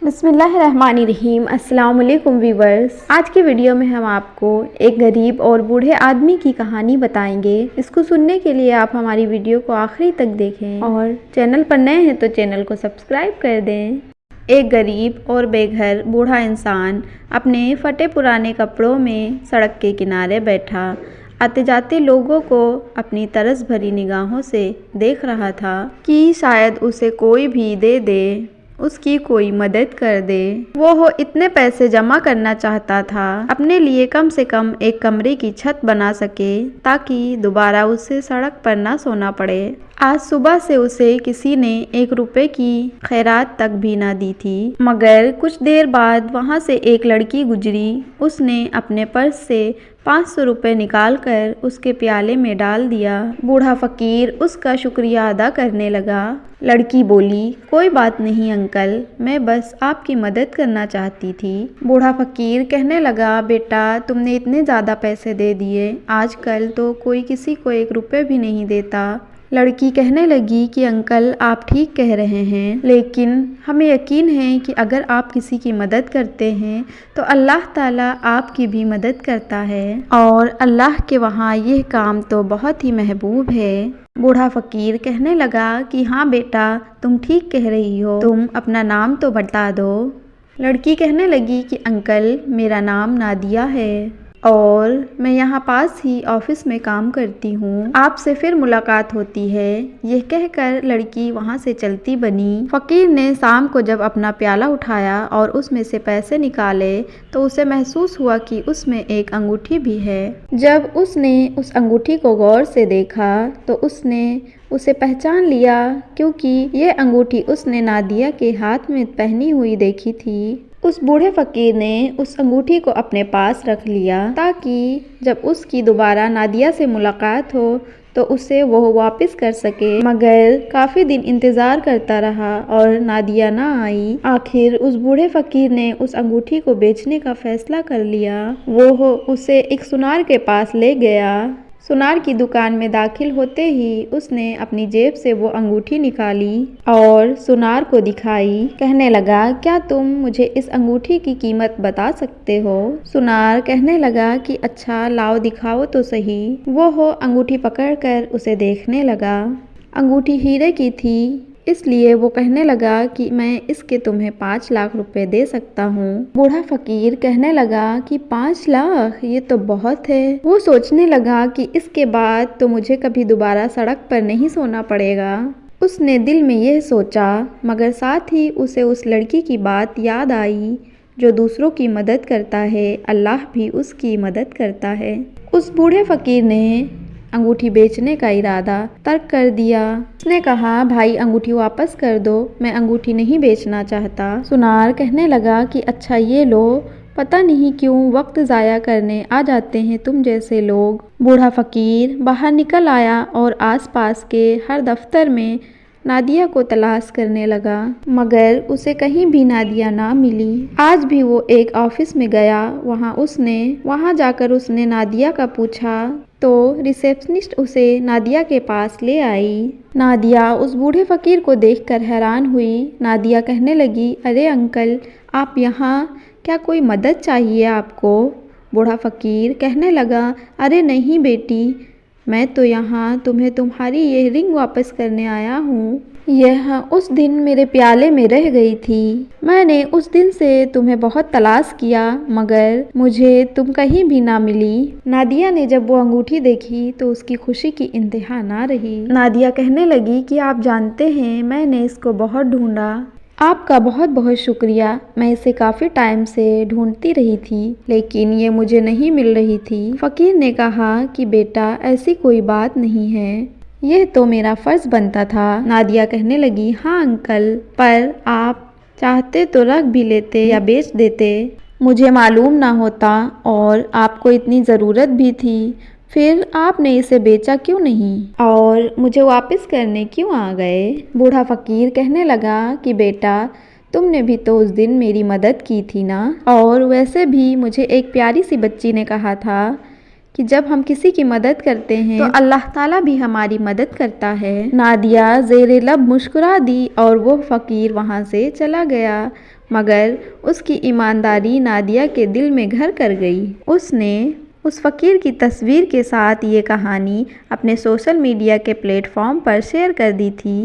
बिस्मिल्लाहिर्रहमानिर्रहीम। अस्सलाम वालेकुम व्यूवर्स। आज की वीडियो में हम आपको एक गरीब और बूढ़े आदमी की कहानी बताएंगे। इसको सुनने के लिए आप हमारी वीडियो को आखिरी तक देखें और चैनल पर नए हैं तो चैनल को सब्सक्राइब कर दें। एक गरीब और बेघर बूढ़ा इंसान अपने फटे पुराने कपड़ों में सड़क के किनारे बैठा आते जाते लोगों को अपनी तरस भरी निगाहों से देख रहा था कि शायद उसे कोई भी दे दे, उसकी कोई मदद कर दे। वो इतने पैसे जमा करना चाहता था अपने लिए कम से कम एक कमरे की छत बना सके ताकि दोबारा उसे सड़क पर ना सोना पड़े। आज सुबह से उसे किसी ने 1 रुपए की खैरात तक भी ना दी थी, मगर कुछ देर बाद वहां से एक लड़की गुजरी। उसने अपने पर्स से 500 रुपए निकाल कर उसके प्याले में डाल दिया। बूढ़ा फकीर उसका शुक्रिया अदा करने लगा। लड़की बोली, कोई बात नहीं अंकल, मैं बस आपकी मदद करना चाहती थी। बूढ़ा फकीर कहने लगा, बेटा तुमने इतने ज़्यादा पैसे दे दिए, आजकल तो कोई किसी को 1 रुपए भी नहीं देता। लड़की कहने लगी कि अंकल आप ठीक कह रहे हैं, लेकिन हमें यकीन है कि अगर आप किसी की मदद करते हैं तो अल्लाह ताला आपकी भी मदद करता है और अल्लाह के वहाँ यह काम तो बहुत ही महबूब है। बूढ़ा फकीर कहने लगा कि हाँ बेटा तुम ठीक कह रही हो, तुम अपना नाम तो बता दो। लड़की कहने लगी कि अंकल मेरा नाम नादिया है और मैं यहाँ पास ही ऑफिस में काम करती हूँ, आपसे फिर मुलाकात होती है। यह कहकर लड़की वहाँ से चलती बनी। फकीर ने शाम को जब अपना प्याला उठाया और उसमें से पैसे निकाले तो उसे महसूस हुआ कि उसमें एक अंगूठी भी है। जब उसने उस अंगूठी को गौर से देखा तो उसने उसे पहचान लिया, क्योंकि ये अंगूठी उसने नादिया के हाथ में पहनी हुई देखी थी। उस बूढ़े फकीर ने उस अंगूठी को अपने पास रख लिया ताकि जब उसकी दोबारा नादिया से मुलाकात हो तो उसे वो वापस कर सके, मगर काफ़ी दिन इंतज़ार करता रहा और नादिया ना आई। आखिर उस बूढ़े फकीर ने उस अंगूठी को बेचने का फैसला कर लिया। वो उसे एक सुनार के पास ले गया। सुनार की दुकान में दाखिल होते ही उसने अपनी जेब से वो अंगूठी निकाली और सुनार को दिखाई। कहने लगा, क्या तुम मुझे इस अंगूठी की कीमत बता सकते हो? सुनार कहने लगा कि अच्छा लाओ दिखाओ तो सही। वो अंगूठी पकड़कर उसे देखने लगा। अंगूठी हीरे की थी, इसलिए वो कहने लगा कि मैं इसके तुम्हें 5 लाख रुपए दे सकता हूँ। बूढ़ा फकीर कहने लगा कि 5 लाख, ये तो बहुत है। वो सोचने लगा कि इसके बाद तो मुझे कभी दोबारा सड़क पर नहीं सोना पड़ेगा। उसने दिल में यह सोचा, मगर साथ ही उसे उस लड़की की बात याद आई जो दूसरों की मदद करता है, अल्लाह भी उसकी मदद करता है। उस बूढ़े फकीर ने अंगूठी बेचने का इरादा तर्क कर दिया। उसने कहा, भाई अंगूठी वापस कर दो, मैं अंगूठी नहीं बेचना चाहता। सुनार कहने लगा कि अच्छा ये लो, पता नहीं क्यों वक्त ज़ाया करने आ जाते हैं तुम जैसे लोग। बूढ़ा फकीर बाहर निकल आया और आसपास के हर दफ्तर में नादिया को तलाश करने लगा, मगर उसे कहीं भी नादिया ना मिली। आज भी वो एक ऑफिस में गया। वहाँ जाकर उसने नादिया का पूछा तो रिसेप्शनिस्ट उसे नादिया के पास ले आई। नादिया उस बूढ़े फकीर को देखकर हैरान हुई। नादिया कहने लगी, अरे अंकल आप यहाँ, क्या कोई मदद चाहिए आपको? बूढ़ा फकीर कहने लगा, अरे नहीं बेटी, मैं तो यहाँ तुम्हारी ये रिंग वापस करने आया हूँ। यह उस दिन मेरे प्याले में रह गई थी। मैंने उस दिन से तुम्हें बहुत तलाश किया, मगर मुझे तुम कहीं भी ना मिली। नादिया ने जब वो अंगूठी देखी तो उसकी खुशी की इंतहा ना रही। नादिया कहने लगी कि आप जानते हैं मैंने इसको बहुत ढूंढा, आपका बहुत बहुत शुक्रिया। मैं इसे काफ़ी टाइम से ढूंढती रही थी, लेकिन ये मुझे नहीं मिल रही थी। फकीर ने कहा कि बेटा ऐसी कोई बात नहीं है, यह तो मेरा फ़र्ज़ बनता था। नादिया कहने लगी, हाँ अंकल, पर आप चाहते तो रख भी लेते या बेच देते, मुझे मालूम ना होता और आपको इतनी ज़रूरत भी थी, फिर आपने इसे बेचा क्यों नहीं और मुझे वापस करने क्यों आ गए? बूढ़ा फकीर कहने लगा कि बेटा तुमने भी तो उस दिन मेरी मदद की थी ना, और वैसे भी मुझे एक प्यारी सी बच्ची ने कहा था कि जब हम किसी की मदद करते हैं तो अल्लाह ताला भी हमारी मदद करता है। नादिया ज़ेरे लब मुस्कुरा दी और वो फ़कीर वहाँ से चला गया, मगर उसकी ईमानदारी नादिया के दिल में घर कर गई। उसने उस फ़कीर की तस्वीर के साथ ये कहानी अपने सोशल मीडिया के प्लेटफॉर्म पर शेयर कर दी थी।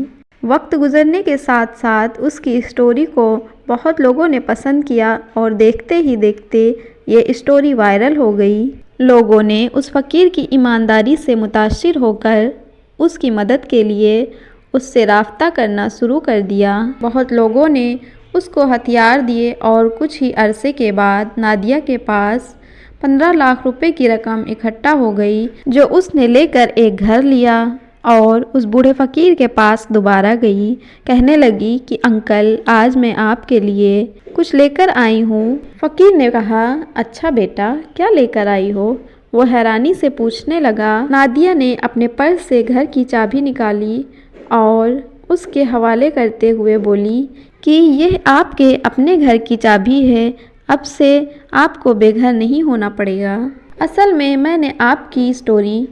वक्त गुजरने के साथ साथ उसकी स्टोरी को बहुत लोगों ने पसंद किया और देखते ही देखते ये स्टोरी वायरल हो गई। लोगों ने उस फ़कीर की ईमानदारी से मुतासिर होकर उसकी मदद के लिए उससे राब्ता करना शुरू कर दिया। बहुत लोगों ने उसको हथियार दिए और कुछ ही अरसे के बाद नादिया के पास 15 लाख रुपए की रकम इकट्ठा हो गई, जो उसने लेकर एक घर लिया और उस बूढ़े फ़कीर के पास दोबारा गई। कहने लगी कि अंकल, आज मैं आपके लिए कुछ लेकर आई हूँ। फ़कीर ने कहा, अच्छा बेटा, क्या लेकर आई हो? वो हैरानी से पूछने लगा। नादिया ने अपने पर्स से घर की चाबी निकाली और उसके हवाले करते हुए बोली कि यह आपके अपने घर की चाबी है, अब से आपको बेघर नहीं होना पड़ेगा। असल में मैंने आपकी स्टोरी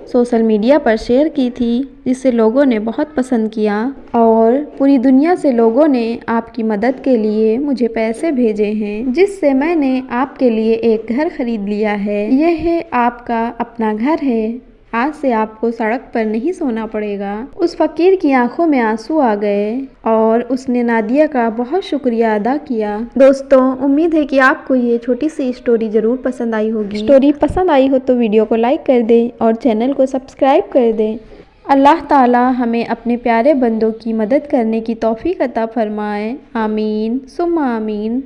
सोशल मीडिया पर शेयर की थी, जिसे लोगों ने बहुत पसंद किया और पूरी दुनिया से लोगों ने आपकी मदद के लिए मुझे पैसे भेजे हैं, जिससे मैंने आपके लिए एक घर खरीद लिया है। यह है आपका अपना घर है, आज से आपको सड़क पर नहीं सोना पड़ेगा। उस फ़कीर की आंखों में आंसू आ गए और उसने नादिया का बहुत शुक्रिया अदा किया। दोस्तों, उम्मीद है कि आपको ये छोटी सी स्टोरी ज़रूर पसंद आई होगी। स्टोरी पसंद आई हो तो वीडियो को लाइक कर दें और चैनल को सब्सक्राइब कर दें। अल्लाह ताला हमें अपने प्यारे बंदों की मदद करने की तौफीक अता फरमाए। आमीन सुम्मा आमीन।